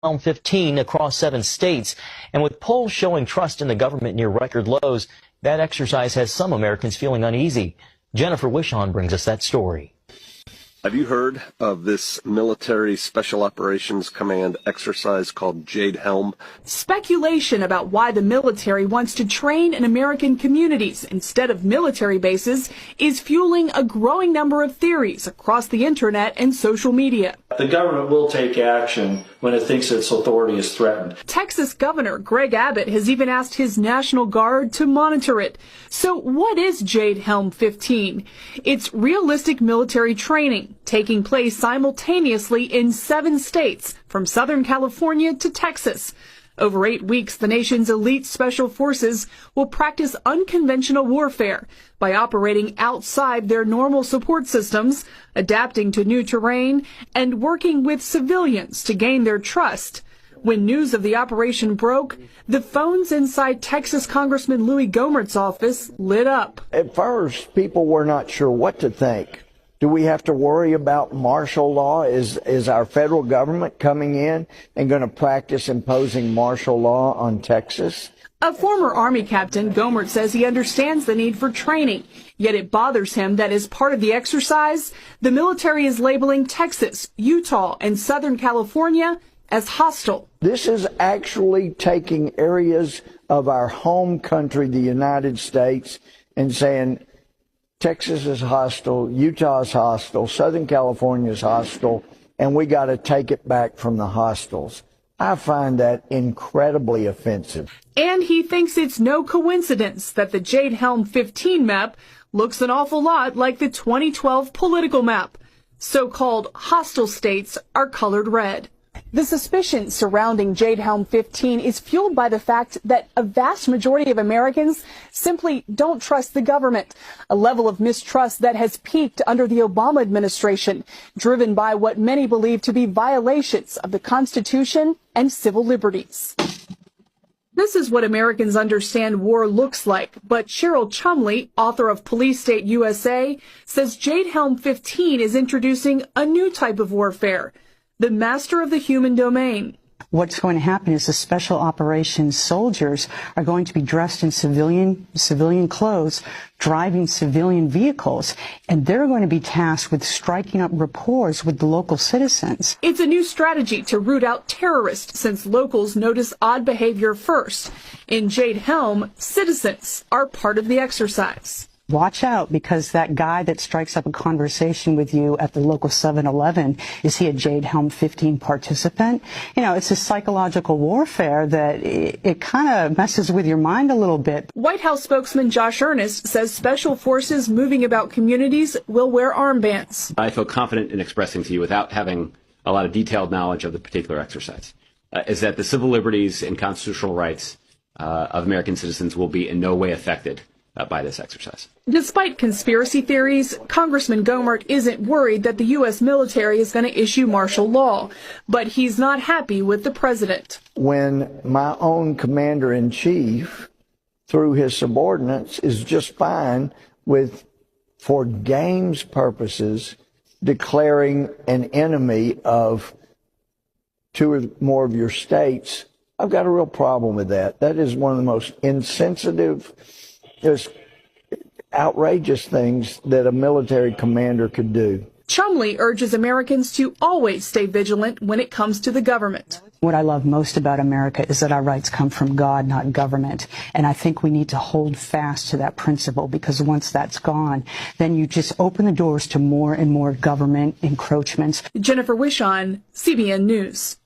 helm 15 across 7 states. And with polls showing trust in the government near record lows, that exercise has some Americans feeling uneasy. Jennifer Wishon brings us that story. Have you heard of this military special operations command exercise called Jade Helm? Speculation about why the military wants to train in American communities instead of military bases is fueling a growing number of theories across the internet and social media. The government will take action when it thinks its authority is threatened. Texas Governor Greg Abbott has even asked his National Guard to monitor it. So what is Jade Helm 15? It's realistic military training taking place simultaneously in 7 states, from Southern California to Texas. Over 8 weeks, the nation's elite special forces will practice unconventional warfare by operating outside their normal support systems, adapting to new terrain, and working with civilians to gain their trust. When news of the operation broke, the phones inside Texas Congressman Louis Gohmert's office lit up. At first, people were not sure what to think. Do we have to worry about martial law? Is our federal government coming in and going to practice imposing martial law on Texas? A former Army captain, Gohmert says he understands the need for training, yet it bothers him that as part of the exercise, the military is labeling Texas, Utah, and Southern California as hostile. This is actually taking areas of our home country, the United States, and saying, Texas is hostile, Utah is hostile, Southern California is hostile, and we got to take it back from the hostiles. I find that incredibly offensive. And he thinks it's no coincidence that the Jade Helm 15 map looks an awful lot like the 2012 political map. So-called hostile states are colored red. The suspicion surrounding Jade Helm 15 is fueled by the fact that a vast majority of Americans simply don't trust the government, a level of mistrust that has peaked under the Obama administration, driven by what many believe to be violations of the Constitution and civil liberties. This is what Americans understand war looks like, but Cheryl Chumley, author of Police State USA, says Jade Helm 15 is introducing a new type of warfare, the master of the human domain. What's going to happen is the special operations soldiers are going to be dressed in civilian clothes, driving civilian vehicles, and they're going to be tasked with striking up rapport with the local citizens. It's a new strategy to root out terrorists since locals notice odd behavior first. In Jade Helm, citizens are part of the exercise. Watch out, because that guy that strikes up a conversation with you at the local 7-Eleven, is he a Jade Helm 15 participant? You know, it's a psychological warfare that it kind of messes with your mind a little bit. White House spokesman Josh Earnest says special forces moving about communities will wear armbands. I feel confident in expressing to you, without having a lot of detailed knowledge of the particular exercise, is that the civil liberties and constitutional rights of American citizens will be in no way affected by this exercise. Despite conspiracy theories, Congressman Gohmert isn't worried that the U.S. military is going to issue martial law, but he's not happy with the president. When my own commander-in-chief, through his subordinates, is just fine with, for games purposes, declaring an enemy of 2 or more of your states, I've got a real problem with that. That is one of the most insensitive, just outrageous things that a military commander could do. Chumley urges Americans to always stay vigilant when it comes to the government. What I love most about America is that our rights come from God, not government. And I think we need to hold fast to that principle, because once that's gone, then you just open the doors to more and more government encroachments. Jennifer Wishon, CBN News.